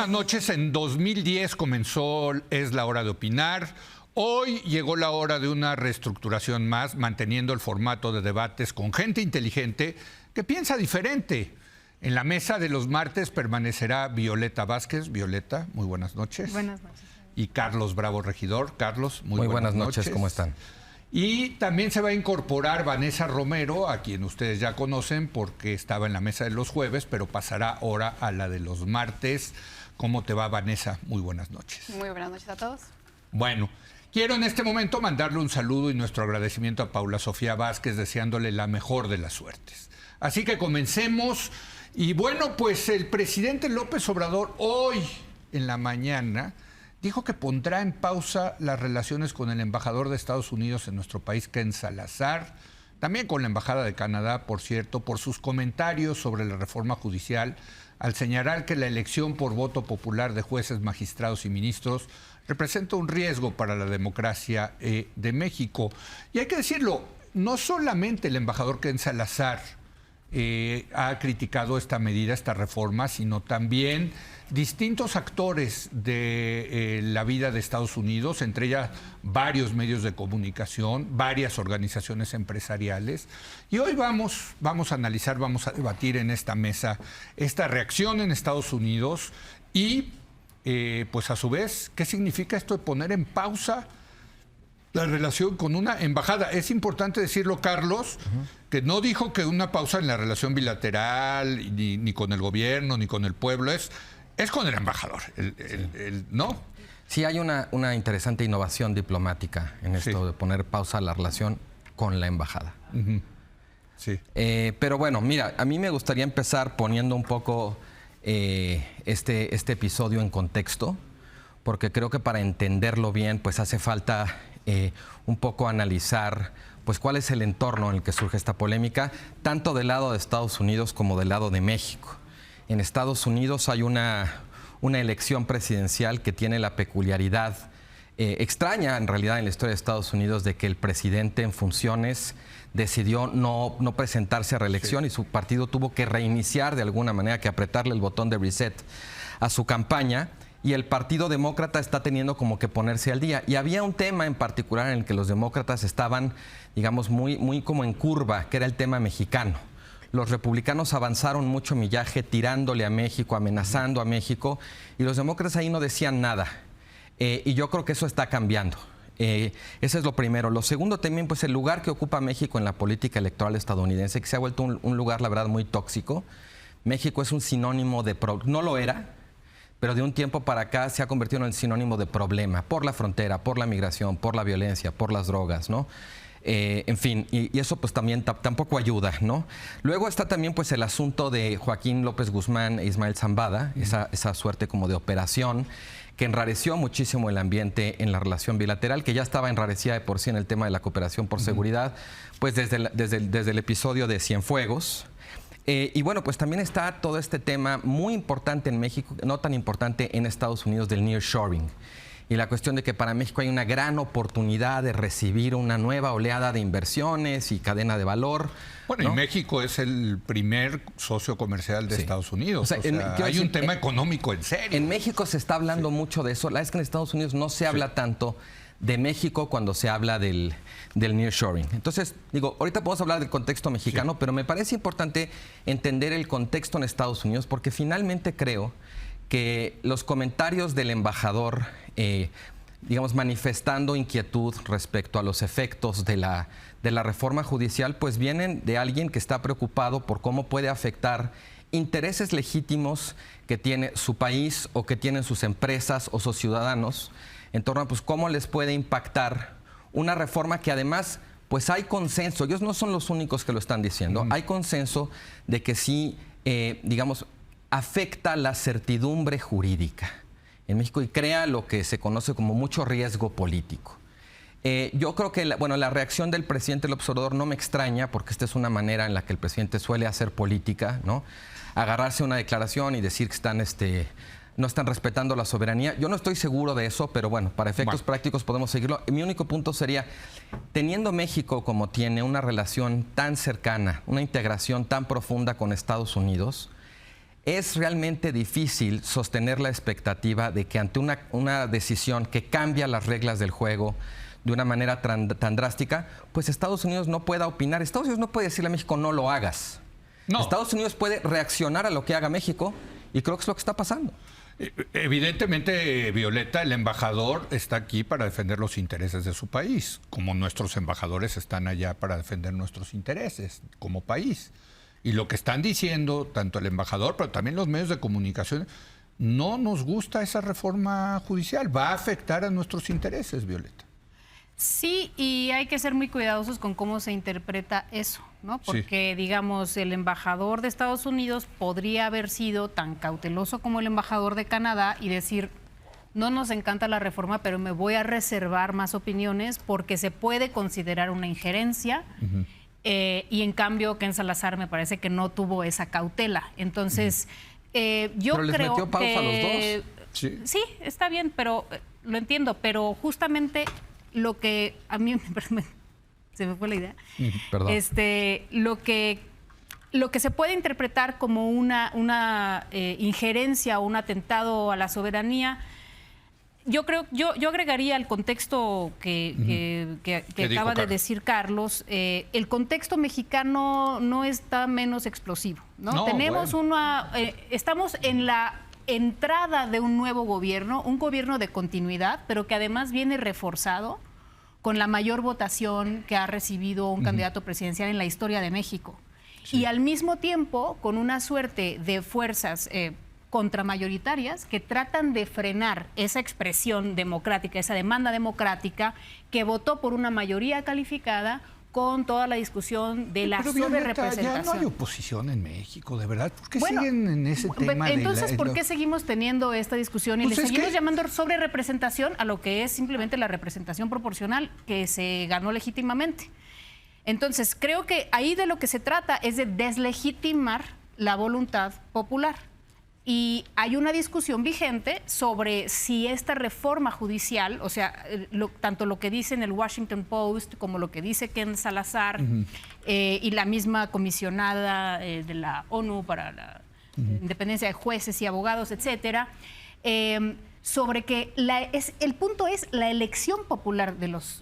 buenas noches. En 2010 comenzó Es la hora de opinar. Hoy llegó la hora de una reestructuración más, manteniendo el formato de debates con gente inteligente que piensa diferente. En la mesa de los martes permanecerá Violeta Vázquez. Violeta, muy buenas noches. Buenas noches. Y Carlos Bravo Regidor. Carlos, muy buenas noches. ¿Cómo están? Y también se va a incorporar Vanessa Romero, a quien ustedes ya conocen porque estaba en la mesa de los jueves, pero pasará ahora a la de los martes. ¿Cómo te va, Vanessa? Muy buenas noches. Muy buenas noches a todos. Bueno, quiero en este momento mandarle un saludo y nuestro agradecimiento a Paula Sofía Vázquez, deseándole la mejor de las suertes. Así que comencemos. Y bueno, pues el presidente López Obrador hoy en la mañana dijo que pondrá en pausa las relaciones con el embajador de Estados Unidos en nuestro país, Ken Salazar, también con la embajada de Canadá, por cierto, por sus comentarios sobre la reforma judicial, al señalar que la elección por voto popular de jueces, magistrados y ministros representa un riesgo para la democracia de México. Y hay que decirlo, no solamente el embajador Ken Salazar ha criticado esta medida, esta reforma, sino también distintos actores de la vida de Estados Unidos, entre ellas varios medios de comunicación, varias organizaciones empresariales. Y hoy vamos a analizar, vamos a debatir en esta mesa esta reacción en Estados Unidos y, pues a su vez, ¿qué significa esto de poner en pausa la relación con una embajada? Es importante decirlo, Carlos, que no dijo que una pausa en la relación bilateral, ni con el gobierno, ni con el pueblo, es con el embajador, ¿no? Sí, hay una interesante innovación diplomática en esto de poner pausa a la relación con la embajada. Sí. Pero bueno, mira, a mí me gustaría empezar poniendo un poco este episodio en contexto, porque creo que para entenderlo bien, pues hace falta un poco analizar pues cuál es el entorno en el que surge esta polémica, tanto del lado de Estados Unidos como del lado de México. En Estados Unidos hay una elección presidencial que tiene la peculiaridad extraña en realidad en la historia de Estados Unidos de que el presidente en funciones decidió no presentarse a reelección y su partido tuvo que reiniciar de alguna manera, que apretarle el botón de reset a su campaña. Y el Partido Demócrata está teniendo como que ponerse al día. Y había un tema en particular en el que los demócratas estaban, digamos, muy como en curva, que era el tema mexicano. Los republicanos avanzaron mucho millaje tirándole a México, amenazando a México, y los demócratas ahí no decían nada. Y yo creo que eso está cambiando. Ese es lo primero. Lo segundo también, pues el lugar que ocupa México en la política electoral estadounidense, que se ha vuelto un lugar, la verdad, muy tóxico. México es un sinónimo de... no lo era, pero de un tiempo para acá se ha convertido en el sinónimo de problema, por la frontera, por la migración, por la violencia, por las drogas, ¿no? En fin, y eso pues también tampoco ayuda, ¿no? Luego está también pues el asunto de Joaquín López Guzmán e Ismael Zambada, esa suerte como de operación que enrareció muchísimo el ambiente en la relación bilateral, que ya estaba enrarecida de por sí en el tema de la cooperación por seguridad, pues desde el episodio de Cienfuegos. Y bueno, pues también está todo este tema muy importante en México, no tan importante en Estados Unidos, del nearshoring. Y la cuestión de que para México hay una gran oportunidad de recibir una nueva oleada de inversiones y cadena de valor. Bueno, ¿no? Y México es el primer socio comercial de Estados Unidos. O sea, hay un tema económico en serio. En México se está hablando mucho de eso. La verdad es que en Estados Unidos no se habla tanto de México cuando se habla del nearshoring. Entonces, digo, ahorita podemos hablar del contexto mexicano, pero me parece importante entender el contexto en Estados Unidos, porque finalmente creo que los comentarios del embajador, digamos, manifestando inquietud respecto a los efectos de la reforma judicial, pues vienen de alguien que está preocupado por cómo puede afectar intereses legítimos que tiene su país o que tienen sus empresas o sus ciudadanos, en torno a pues, cómo les puede impactar una reforma que además pues hay consenso. Ellos no son los únicos que lo están diciendo. Hay consenso de que sí, digamos, afecta la certidumbre jurídica en México y crea lo que se conoce como mucho riesgo político. Yo creo que la reacción del presidente López Obrador no me extraña, porque esta es una manera en la que el presidente suele hacer política, ¿no? Agarrarse a una declaración y decir que no están respetando la soberanía. Yo no estoy seguro de eso, pero bueno, para efectos prácticos podemos seguirlo. Mi único punto sería, teniendo México como tiene una relación tan cercana, una integración tan profunda con Estados Unidos, es realmente difícil sostener la expectativa de que ante una decisión que cambia las reglas del juego de una manera tan drástica, pues Estados Unidos no pueda opinar. Estados Unidos no puede decirle a México no lo hagas. No. Estados Unidos puede reaccionar a lo que haga México y creo que es lo que está pasando. Evidentemente, Violeta, el embajador está aquí para defender los intereses de su país, como nuestros embajadores están allá para defender nuestros intereses como país. Y lo que están diciendo, tanto el embajador, pero también los medios de comunicación, no nos gusta esa reforma judicial, va a afectar a nuestros intereses, Violeta. Sí, y hay que ser muy cuidadosos con cómo se interpreta eso, ¿no? Porque, digamos, el embajador de Estados Unidos podría haber sido tan cauteloso como el embajador de Canadá y decir, no nos encanta la reforma, pero me voy a reservar más opiniones porque se puede considerar una injerencia. Y en cambio, Ken Salazar me parece que no tuvo esa cautela. Entonces, yo pero les creo metió pausa que... a los dos. Sí, está bien, pero lo entiendo, pero justamente... Lo que a mí se me fue la idea. Perdón. Lo que se puede interpretar como una injerencia o un atentado a la soberanía, yo agregaría al contexto que acaba de decir Carlos. El contexto mexicano no está menos explosivo, ¿no? Tenemos estamos en la entrada de un nuevo gobierno, un gobierno de continuidad, pero que además viene reforzado con la mayor votación que ha recibido un candidato presidencial en la historia de México. Sí. Y al mismo tiempo con una suerte de fuerzas contramayoritarias que tratan de frenar esa expresión democrática, esa demanda democrática que votó por una mayoría calificada con toda la discusión de la sobrerepresentación. Ya no hay oposición en México, de verdad. ¿Por qué siguen en ese tema? Entonces, ¿por qué seguimos teniendo esta discusión y le seguimos llamando sobrerepresentación a lo que es simplemente la representación proporcional que se ganó legítimamente? Entonces, creo que ahí de lo que se trata es de deslegitimar la voluntad popular. Y hay una discusión vigente sobre si esta reforma judicial, o sea, tanto lo que dice en el Washington Post como lo que dice Ken Salazar y la misma comisionada de la ONU para la independencia de jueces y abogados, etcétera, sobre que el punto es la elección popular de los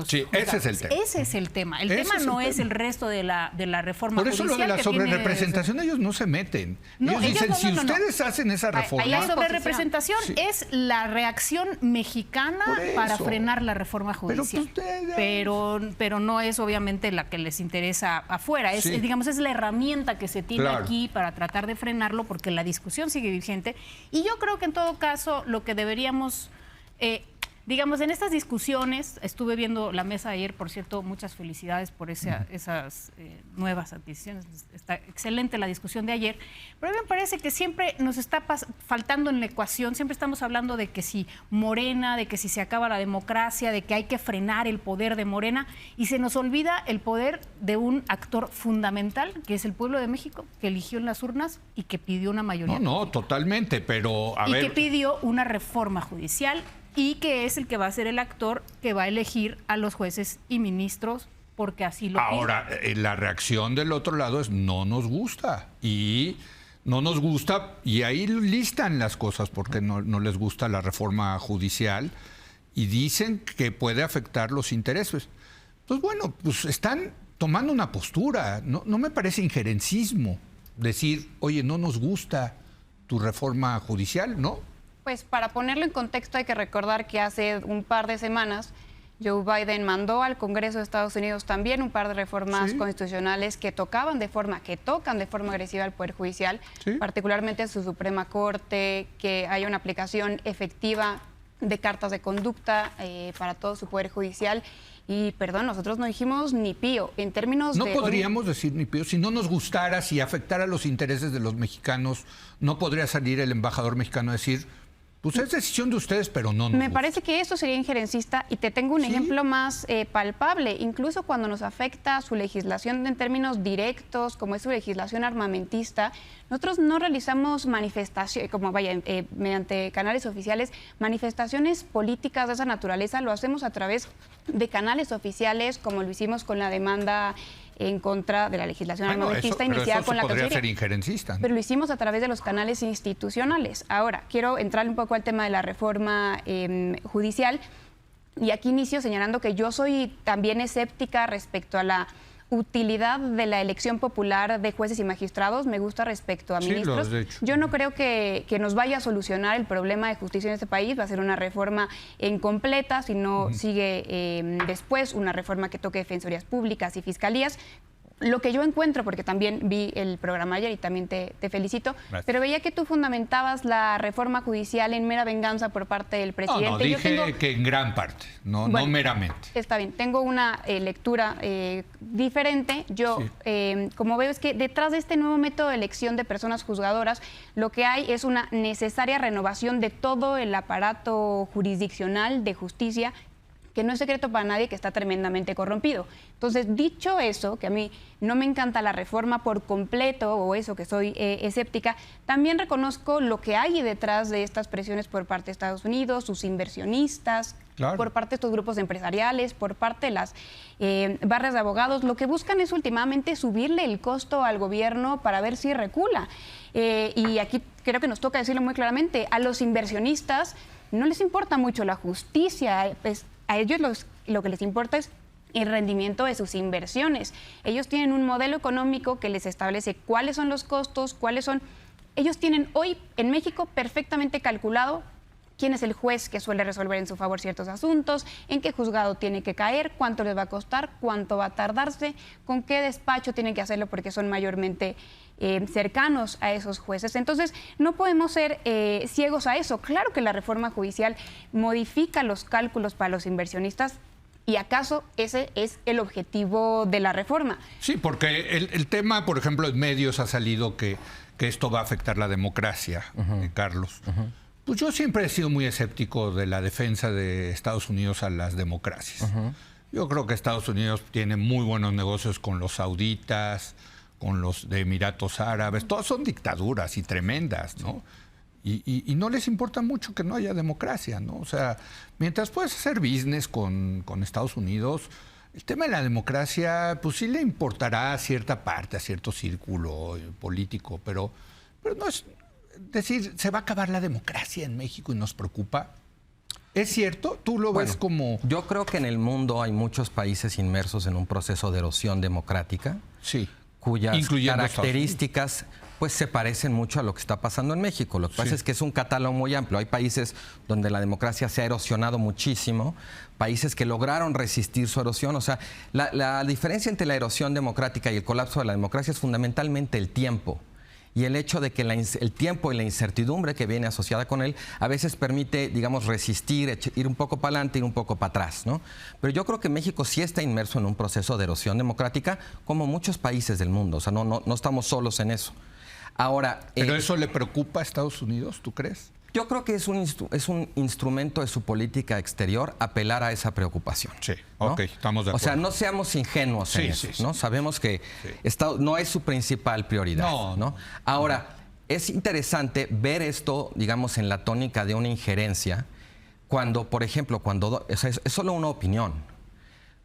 sí, ese es el tema. Ese es el tema. El tema no es el resto de la reforma judicial. Por eso lo de la sobrerepresentación ellos no se meten. Ellos dicen, si ustedes hacen esa reforma... La sobrerepresentación es la reacción mexicana para frenar la reforma judicial. Pero no es obviamente la que les interesa afuera. Digamos, es la herramienta que se tiene aquí para tratar de frenarlo porque la discusión sigue vigente. Y yo creo que en todo caso lo que deberíamos... digamos, en estas discusiones, estuve viendo la mesa ayer, por cierto, muchas felicidades por esas nuevas adquisiciones. Está excelente la discusión de ayer, pero a mí me parece que siempre nos está faltando en la ecuación, siempre estamos hablando de que si Morena, de que si se acaba la democracia, de que hay que frenar el poder de Morena, y se nos olvida el poder de un actor fundamental, que es el pueblo de México, que eligió en las urnas y que pidió una mayoría. No, totalmente, pero a ver... Y que pidió una reforma judicial y que es el que va a ser el actor que va a elegir a los jueces y ministros porque así lo pide. Ahora, la reacción del otro lado es no nos gusta y ahí listan las cosas porque no les gusta la reforma judicial y dicen que puede afectar los intereses. Pues bueno, pues están tomando una postura, no me parece injerencismo decir, oye, no nos gusta tu reforma judicial, ¿no? Pues para ponerlo en contexto hay que recordar que hace un par de semanas Joe Biden mandó al Congreso de Estados Unidos también un par de reformas constitucionales que tocan de forma agresiva al Poder Judicial, particularmente su Suprema Corte, que haya una aplicación efectiva de cartas de conducta para todo su Poder Judicial. Y, perdón, nosotros no dijimos ni pío en términos de... No podríamos decir ni pío. Si no nos gustara, si afectara los intereses de los mexicanos, no podría salir el embajador mexicano a decir... Pues es decisión de ustedes, pero no nos Me parece que eso sería injerencista y te tengo un ejemplo más palpable. Incluso cuando nos afecta su legislación en términos directos, como es su legislación armamentista, nosotros no realizamos manifestaciones, mediante canales oficiales, manifestaciones políticas de esa naturaleza. Lo hacemos a través de canales oficiales, como lo hicimos con la demanda en contra de la legislación armamentista pero iniciada eso con la podría Cancillería. ser injerencista, ¿no? Pero lo hicimos a través de los canales institucionales. Ahora, quiero entrar un poco al tema de la reforma judicial. Y aquí inicio señalando que yo soy también escéptica respecto a la utilidad de la elección popular de jueces y magistrados. Me gusta respecto a ministros. Lo has dicho. Yo no creo que nos vaya a solucionar el problema de justicia en este país. Va a ser una reforma incompleta si no sigue después una reforma que toque defensorías públicas y fiscalías. Lo que yo encuentro, porque también vi el programa ayer y también te felicito, Gracias. pero veía que tú fundamentabas la reforma judicial en mera venganza por parte del presidente. No, dije que en gran parte, no meramente. Está bien, tengo una lectura diferente. Yo, como veo, es que detrás de este nuevo método de elección de personas juzgadoras, lo que hay es una necesaria renovación de todo el aparato jurisdiccional de justicia, que no es secreto para nadie que está tremendamente corrompido. Entonces, dicho eso, que a mí no me encanta la reforma por completo, o eso que soy escéptica, también reconozco lo que hay detrás de estas presiones por parte de Estados Unidos, sus inversionistas, claro, por parte de estos grupos empresariales, por parte de las barras de abogados. Lo que buscan es últimamente subirle el costo al gobierno para ver si recula. Y aquí creo que nos toca decirlo muy claramente, a los inversionistas no les importa mucho la justicia, a ellos lo que les importa es el rendimiento de sus inversiones. Ellos tienen un modelo económico que les establece cuáles son los costos, ellos tienen hoy en México perfectamente calculado quién es el juez que suele resolver en su favor ciertos asuntos, en qué juzgado tiene que caer, cuánto les va a costar, cuánto va a tardarse, con qué despacho tienen que hacerlo porque son mayormente cercanos a esos jueces. Entonces, no podemos ser ciegos a eso. Claro que la reforma judicial modifica los cálculos para los inversionistas, y acaso ese es el objetivo de la reforma. Sí, porque el tema, por ejemplo, en medios ha salido que esto va a afectar la democracia, Carlos. Pues yo siempre he sido muy escéptico de la defensa de Estados Unidos a las democracias. Yo creo que Estados Unidos tiene muy buenos negocios con los sauditas, con los de Emiratos Árabes. Todas son dictaduras y tremendas, ¿no? Y no les importa mucho que no haya democracia, ¿no? O sea, mientras puedes hacer business con Estados Unidos, el tema de la democracia, pues sí le importará a cierta parte, a cierto círculo político, pero no es decir, ¿se va a acabar la democracia en México y nos preocupa? ¿Es cierto? ¿Tú lo ves como...? Yo creo que en el mundo hay muchos países inmersos en un proceso de erosión democrática, sí, cuyas características pues se parecen mucho a lo que está pasando en México. Lo que pasa es que es un catálogo muy amplio. Hay países donde la democracia se ha erosionado muchísimo, países que lograron resistir su erosión. O sea, la diferencia entre la erosión democrática y el colapso de la democracia es fundamentalmente el tiempo. Y el hecho de que el tiempo y la incertidumbre que viene asociada con él a veces permite, digamos, resistir, ir un poco para adelante, ir un poco para atrás, ¿no? Pero yo creo que México sí está inmerso en un proceso de erosión democrática, como muchos países del mundo. O sea, no estamos solos en eso. Ahora, ¿pero eso le preocupa a Estados Unidos, tú crees? Yo creo que es un instrumento de su política exterior apelar a esa preocupación. Sí, ¿no? ok, estamos de acuerdo. O sea, no seamos ingenuos en eso, ¿no? Sabemos que no es su principal prioridad, ¿no? Ahora, es interesante ver esto, digamos, en la tónica de una injerencia, cuando, por ejemplo, o sea, es solo una opinión.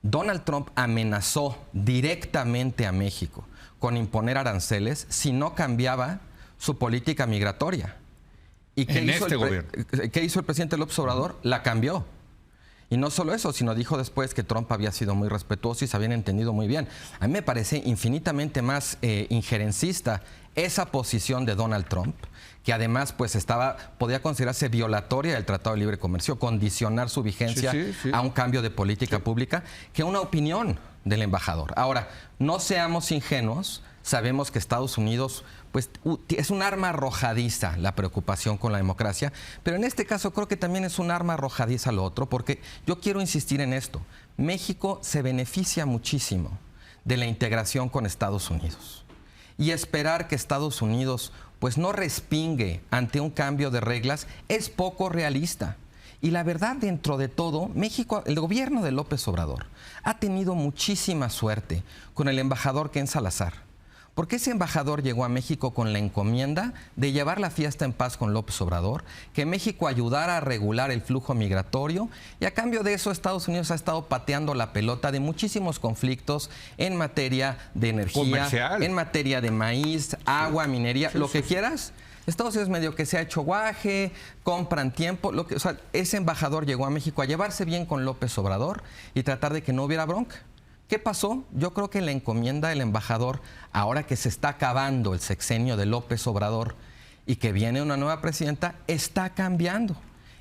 Donald Trump amenazó directamente a México con imponer aranceles si no cambiaba su política migratoria. ¿Y qué hizo el presidente López Obrador? La cambió. Y no solo eso, sino dijo después que Trump había sido muy respetuoso y se habían entendido muy bien. A mí me parece infinitamente más injerencista esa posición de Donald Trump, que además pues podía considerarse violatoria del Tratado de Libre Comercio, condicionar su vigencia a un cambio de política pública, que una opinión del embajador. Ahora, no seamos ingenuos, sabemos que Estados Unidos pues es un arma arrojadiza la preocupación con la democracia, pero en este caso creo que también es un arma arrojadiza lo otro, porque yo quiero insistir en esto. México se beneficia muchísimo de la integración con Estados Unidos. Y esperar que Estados Unidos pues no respingue ante un cambio de reglas es poco realista. Y la verdad, dentro de todo, México, el gobierno de López Obrador, ha tenido muchísima suerte con el embajador Ken Salazar, Porque ese embajador llegó a México con la encomienda de llevar la fiesta en paz con López Obrador, que México ayudara a regular el flujo migratorio, y a cambio de eso Estados Unidos ha estado pateando la pelota de muchísimos conflictos en materia de energía, comercial, en materia de maíz, agua, minería, lo que quieras. Estados Unidos medio que se ha hecho guaje, compran tiempo. O sea, ese embajador llegó a México a llevarse bien con López Obrador y tratar de que no hubiera bronca. ¿Qué pasó? Yo creo que la encomienda del embajador, ahora que se está acabando el sexenio de López Obrador y que viene una nueva presidenta, está cambiando.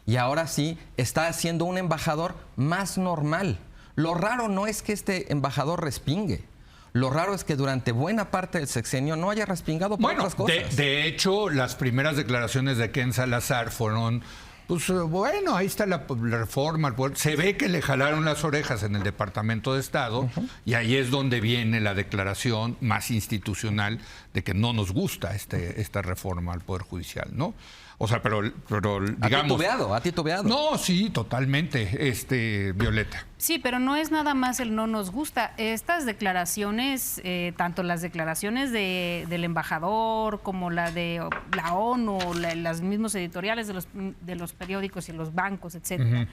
Y ahora sí está siendo un embajador más normal. Lo raro no es que este embajador respingue. Lo raro es que durante buena parte del sexenio no haya respingado por otras cosas. De hecho, las primeras declaraciones de Ken Salazar fueron, pues bueno, ahí está la reforma. Se ve que le jalaron las orejas en el Departamento de Estado y ahí es donde viene la declaración más institucional de que no nos gusta esta reforma al Poder Judicial, ¿no? O sea, pero digamos... ¿Ha titubeado? No, sí, totalmente, Violeta. Sí, pero no es nada más el no nos gusta. Estas declaraciones, tanto las declaraciones del embajador como la de la ONU, las mismos editoriales de los periódicos y los bancos, etcétera,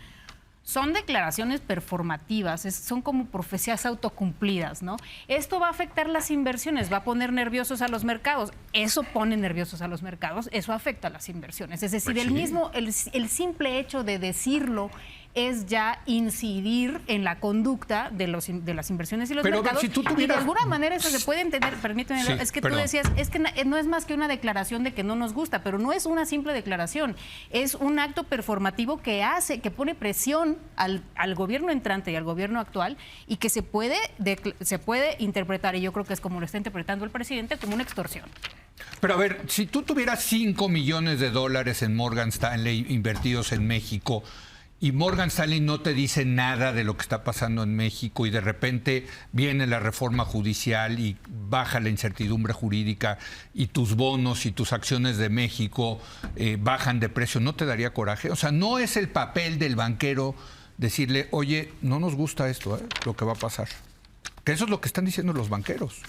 son declaraciones performativas, son como profecías autocumplidas, ¿no? Esto va a afectar las inversiones, va a poner nerviosos a los mercados. Eso pone nerviosos a los mercados, eso afecta a las inversiones. Es decir, Pues el simple hecho de decirlo es ya incidir en la conducta de las inversiones y los mercados. Si tú tuvieras... Y de alguna manera eso se puede entender, permíteme, sí, es que tú decías, es que no es más que una declaración de que no nos gusta, pero no es una simple declaración, es un acto performativo que pone presión al gobierno entrante y al gobierno actual, y que se puede interpretar, y yo creo que es como lo está interpretando el presidente, como una extorsión. Pero a ver, si tú tuvieras $5 millones en Morgan Stanley invertidos en México, y Morgan Stanley no te dice nada de lo que está pasando en México, y de repente viene la reforma judicial y baja la incertidumbre jurídica, y tus bonos y tus acciones de México bajan de precio, ¿no te daría coraje? O sea, no es el papel del banquero decirle, oye, no nos gusta esto, lo que va a pasar. Que eso es lo que están diciendo los banqueros.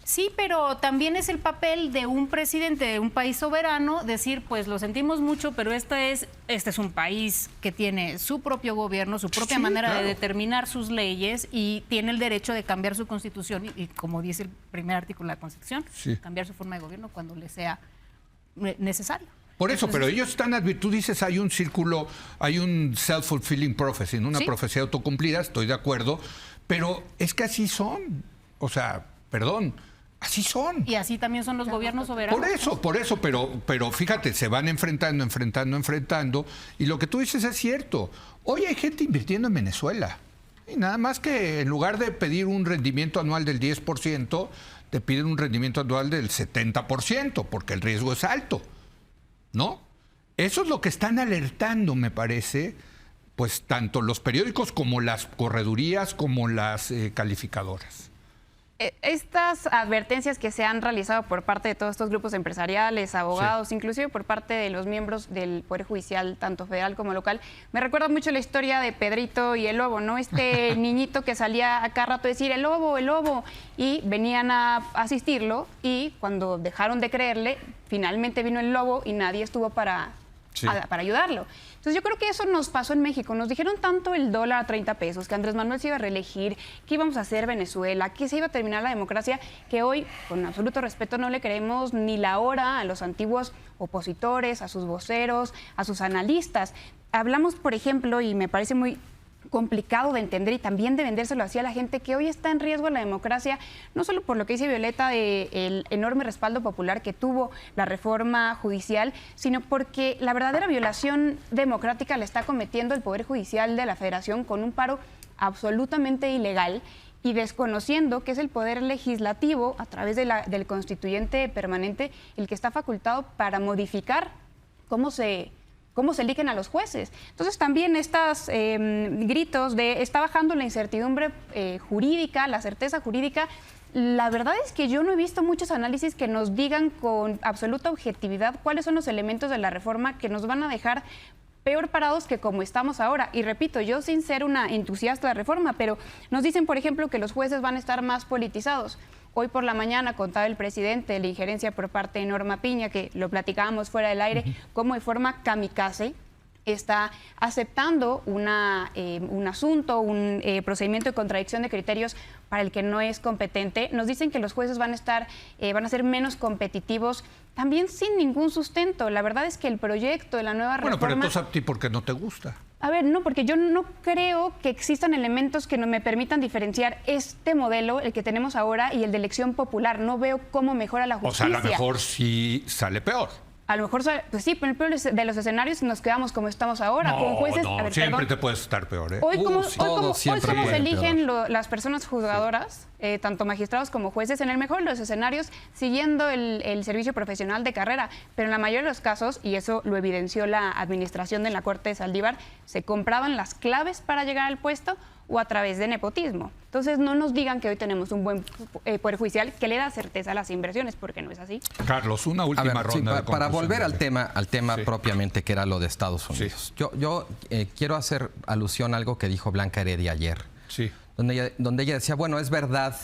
Sí, pero también es el papel de un presidente de un país soberano decir, pues lo sentimos mucho, pero este es un país que tiene su propio gobierno, su propia manera de determinar sus leyes, y tiene el derecho de cambiar su constitución y como dice el primer artículo de la Constitución, cambiar su forma de gobierno cuando le sea necesario. Por eso, pero ellos están, tú dices, hay un círculo, hay un self-fulfilling prophecy, ¿no? Una profecía autocumplida, estoy de acuerdo, pero es que así son, o sea, perdón, así son. Y así también son los gobiernos soberanos. Por eso, pero fíjate, se van enfrentando, y lo que tú dices es cierto. Hoy hay gente invirtiendo en Venezuela, y nada más que en lugar de pedir un rendimiento anual del 10%, te piden un rendimiento anual del 70%, porque el riesgo es alto, ¿no? Eso es lo que están alertando, me parece, pues tanto los periódicos como las corredurías, como las calificadoras. Estas advertencias que se han realizado por parte de todos estos grupos empresariales, abogados, inclusive por parte de los miembros del Poder Judicial, tanto federal como local, me recuerda mucho la historia de Pedrito y el lobo, ¿no? Este niñito que salía a cada rato a decir el lobo, y venían a asistirlo, y cuando dejaron de creerle, finalmente vino el lobo y nadie estuvo para ayudarlo. Entonces yo creo que eso nos pasó en México. Nos dijeron tanto el dólar a 30 pesos, que Andrés Manuel se iba a reelegir, que íbamos a hacer Venezuela, que se iba a terminar la democracia, que hoy, con absoluto respeto, no le creemos ni la hora a los antiguos opositores, a sus voceros, a sus analistas. Hablamos, por ejemplo, y me parece muy complicado de entender y también de vendérselo así a la gente, que hoy está en riesgo la democracia, no solo por lo que dice Violeta del enorme respaldo popular que tuvo la reforma judicial, sino porque la verdadera violación democrática la está cometiendo el Poder Judicial de la Federación con un paro absolutamente ilegal y desconociendo que es el Poder Legislativo, a través del Constituyente Permanente, el que está facultado para modificar cómo se eligen a los jueces. Entonces también estos gritos de está bajando la incertidumbre jurídica, la certeza jurídica, la verdad es que yo no he visto muchos análisis que nos digan con absoluta objetividad cuáles son los elementos de la reforma que nos van a dejar peor parados que como estamos ahora. Y repito, yo sin ser una entusiasta de la reforma, pero nos dicen, por ejemplo, que los jueces van a estar más politizados. Hoy por la mañana contaba el presidente de la injerencia por parte de Norma Piña, que lo platicábamos fuera del aire, cómo de forma kamikaze está aceptando un asunto, un procedimiento de contradicción de criterios para el que no es competente. Nos dicen que los jueces van a ser menos competitivos, también sin ningún sustento. La verdad es que el proyecto de la nueva reforma... Bueno, pero entonces a ti, ¿por qué no te gusta? A ver, no, porque yo no creo que existan elementos que no me permitan diferenciar este modelo, el que tenemos ahora, y el de elección popular. No veo cómo mejora la justicia. O sea, a lo mejor sí sale peor. A lo mejor, pues sí, pero en el peor de los escenarios nos quedamos como estamos ahora, con jueces... No, a ver, siempre perdón. te puedes estar peor, ¿eh? Hoy cómo siempre se puede eligen las personas juzgadoras, tanto magistrados como jueces, en el mejor de los escenarios, siguiendo el servicio profesional de carrera. Pero en la mayoría de los casos, y eso lo evidenció la administración de la Corte de Saldívar, se compraban las claves para llegar al puesto o a través de nepotismo. Entonces, no nos digan que hoy tenemos un buen Poder Judicial que le da certeza a las inversiones, porque no es así. Carlos, una última ronda de para volver al conclusión. tema Sí. propiamente, que era lo de Estados Unidos. Sí. Yo quiero hacer alusión a algo que dijo Blanca Heredia ayer, Sí. donde ella decía, bueno, es verdad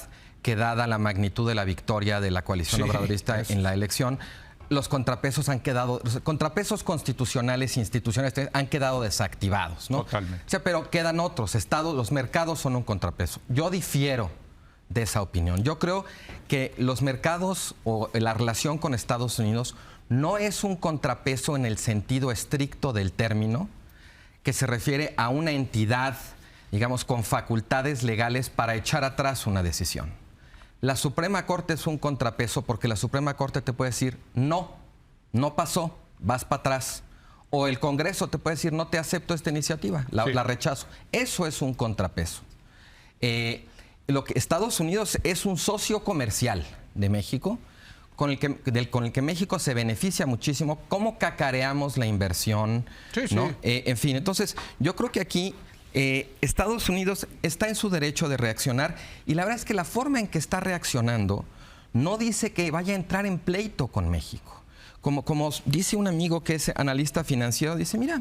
que dada la magnitud de la victoria de la coalición Sí, obradorista en la elección, los contrapesos constitucionales e institucionales han quedado desactivados, ¿no? Totalmente. O sea, pero quedan otros estados, los mercados son un contrapeso. Yo difiero de esa opinión. Yo creo que los mercados o la relación con Estados Unidos no es un contrapeso en el sentido estricto del término, que se refiere a una entidad, digamos, con facultades legales para echar atrás una decisión. La Suprema Corte es un contrapeso porque la Suprema Corte te puede decir, no pasó, vas para atrás. O el Congreso te puede decir, no te acepto esta iniciativa, la rechazo. Eso es un contrapeso. Estados Unidos es un socio comercial de México, con el que México se beneficia muchísimo. ¿Cómo cacareamos la inversión? Sí, ¿no? sí. En fin, entonces yo creo que aquí Estados Unidos está en su derecho de reaccionar, y la verdad es que la forma en que está reaccionando no dice que vaya a entrar en pleito con México. Como dice un amigo que es analista financiero, dice, mira,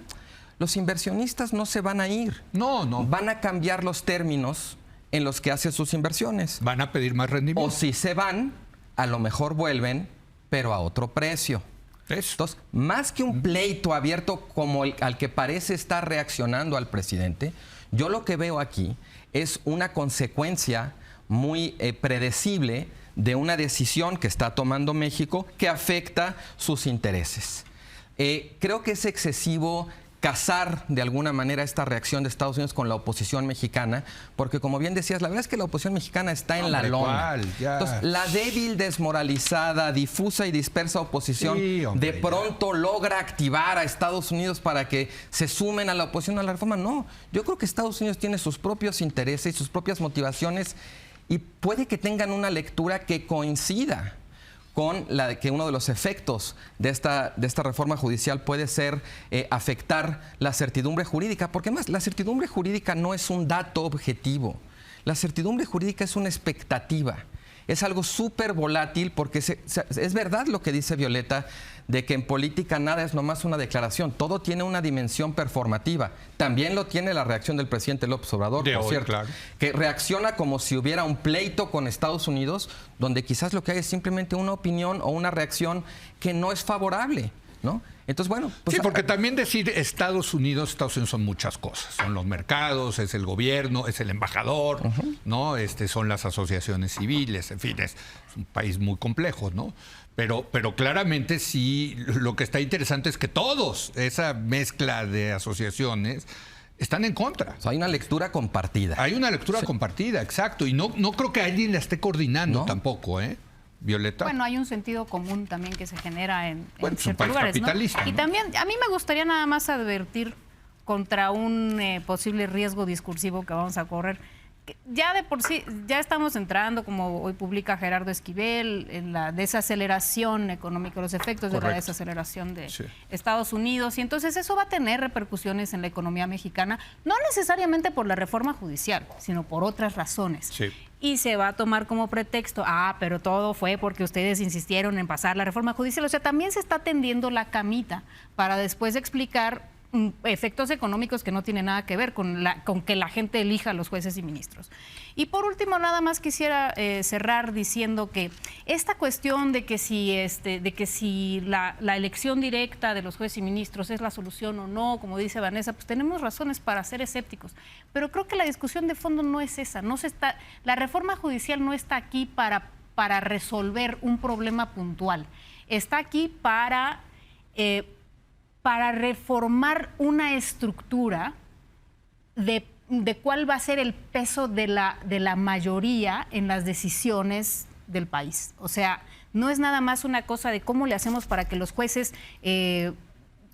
los inversionistas no se van a ir. No. Van a cambiar los términos en los que hacen sus inversiones. Van a pedir más rendimiento. O si se van, a lo mejor vuelven, pero a otro precio. Eso. Entonces, más que un pleito abierto como al que parece estar reaccionando al presidente, yo lo que veo aquí es una consecuencia muy predecible de una decisión que está tomando México que afecta sus intereses. Creo que es excesivo casar de alguna manera esta reacción de Estados Unidos con la oposición mexicana, porque como bien decías, la verdad es que la oposición mexicana está en la lona. Entonces, la débil, desmoralizada, difusa y dispersa oposición de pronto logra activar a Estados Unidos para que se sumen a la oposición a la reforma. No, yo creo que Estados Unidos tiene sus propios intereses y sus propias motivaciones, y puede que tengan una lectura que coincida con la de que uno de los efectos de esta reforma judicial puede ser afectar la certidumbre jurídica, porque además la certidumbre jurídica no es un dato objetivo, la certidumbre jurídica es una expectativa. Es algo súper volátil, porque es verdad lo que dice Violeta, de que en política nada es nomás una declaración, todo tiene una dimensión performativa. También lo tiene la reacción del presidente López Obrador, por cierto, claro, que reacciona como si hubiera un pleito con Estados Unidos, donde quizás lo que hay es simplemente una opinión o una reacción que no es favorable, ¿no? Entonces, bueno, pues, sí, porque también decir Estados Unidos son muchas cosas. Son los mercados, es el gobierno, es el embajador, ¿no? Son las asociaciones civiles, en fin, es un país muy complejo, ¿no? Pero claramente sí, lo que está interesante es que todos, esa mezcla de asociaciones, están en contra. O sea, hay una lectura compartida. Hay una lectura compartida, exacto. Y no creo que alguien la esté coordinando tampoco, ¿eh? Violeta. Bueno, hay un sentido común también que se genera en ciertos lugares, capitalista, ¿no? Y también, a mí me gustaría nada más advertir contra un posible riesgo discursivo que vamos a correr. Ya de por sí, ya estamos entrando, como hoy publica Gerardo Esquivel, en la desaceleración económica, los efectos de la desaceleración de Estados Unidos, y entonces eso va a tener repercusiones en la economía mexicana, no necesariamente por la reforma judicial, sino por otras razones. Sí. Y se va a tomar como pretexto, pero todo fue porque ustedes insistieron en pasar la reforma judicial. O sea, también se está tendiendo la camita para después explicar efectos económicos que no tienen nada que ver con que la gente elija a los jueces y ministros. Y por último, nada más quisiera cerrar diciendo que esta cuestión de que si la elección directa de los jueces y ministros es la solución o no, como dice Vanessa, pues tenemos razones para ser escépticos. Pero creo que la discusión de fondo no es esa. La reforma judicial no está aquí para resolver un problema puntual. Está aquí para reformar una estructura de cuál va a ser el peso de la mayoría en las decisiones del país. O sea, no es nada más una cosa de cómo le hacemos para que los jueces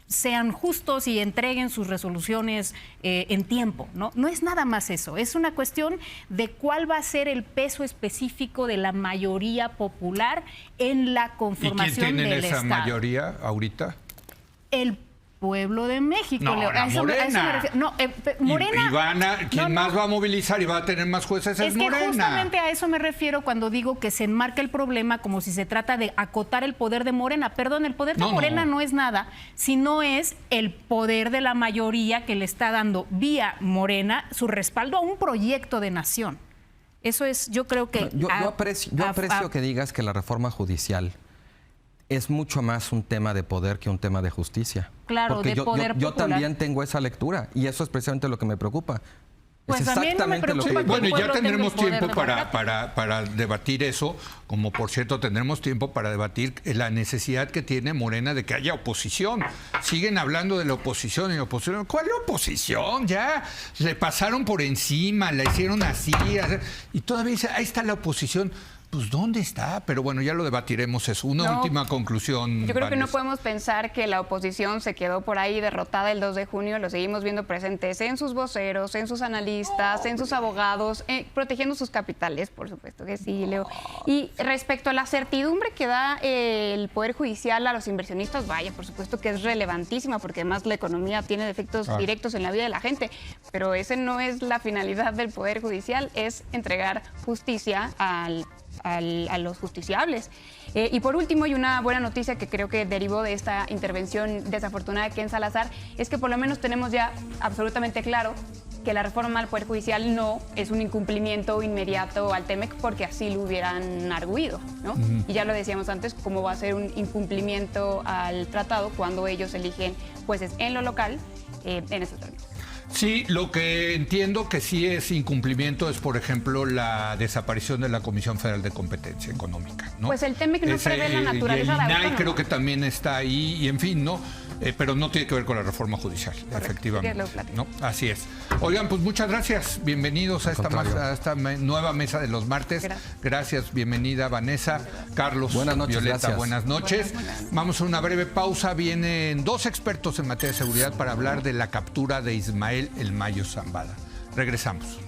sean justos y entreguen sus resoluciones en tiempo, ¿no? No es nada más eso, es una cuestión de cuál va a ser el peso específico de la mayoría popular en la conformación del Estado. ¿Y quién tiene esa mayoría ahorita? El pueblo de México. No, la Morena. Morena. ¿Quién más va a movilizar y va a tener más jueces? Es Morena. Que justamente a eso me refiero cuando digo que se enmarca el problema como si se trata de acotar el poder de Morena. Perdón, el poder de Morena no es nada, sino es el poder de la mayoría que le está dando vía Morena su respaldo a un proyecto de nación. Eso es, yo creo que... Yo aprecio que digas que la reforma judicial es mucho más un tema de poder que un tema de justicia. Claro, porque de poder yo popular. también tengo esa lectura y eso es precisamente lo que me preocupa. Pues a mí no me preocupa. Bueno, y ya tendremos tiempo para debatir eso, como por cierto tendremos tiempo para debatir la necesidad que tiene Morena de que haya oposición. Siguen hablando de la oposición y la oposición. ¿Cuál oposición? Ya le pasaron por encima, la hicieron así, y todavía dice, ahí está la oposición. Pues ¿dónde está? Pero bueno, ya lo debatiremos eso. Una última conclusión. Yo creo que no Vanessa. podemos pensar que la oposición se quedó por ahí derrotada el 2 de junio. Lo seguimos viendo presentes en sus voceros, en sus analistas, en sus abogados, protegiendo sus capitales, por supuesto que sí, Leo. Y respecto a la certidumbre que da el Poder Judicial a los inversionistas, vaya, por supuesto que es relevantísima, porque además la economía tiene efectos directos en la vida de la gente. Pero ese no es la finalidad del Poder Judicial, es entregar justicia a los justiciables. Y por último, y una buena noticia que creo que derivó de esta intervención desafortunada de Ken Salazar, es que por lo menos tenemos ya absolutamente claro que la reforma al Poder Judicial no es un incumplimiento inmediato al TEMEC, porque así lo hubieran arguido, ¿no? Y ya lo decíamos antes, cómo va a ser un incumplimiento al tratado cuando ellos eligen jueces en lo local en esos términos. Sí, lo que entiendo que sí es incumplimiento es, por ejemplo, la desaparición de la Comisión Federal de Competencia Económica, ¿no? Pues el TEMEC no prevé la naturaleza de la INAI creo que también está ahí, y en fin, ¿no? Pero no tiene que ver con la reforma judicial, efectivamente, ¿no? Así es. Oigan, pues muchas gracias. Bienvenidos a esta nueva mesa de los martes. Gracias, bienvenida Vanessa, Carlos, buenas noches, Violeta, gracias. buenas noches. Vamos a una breve pausa. Vienen dos expertos en materia de seguridad para hablar de la captura de Ismael El Mayo Zambada. Regresamos.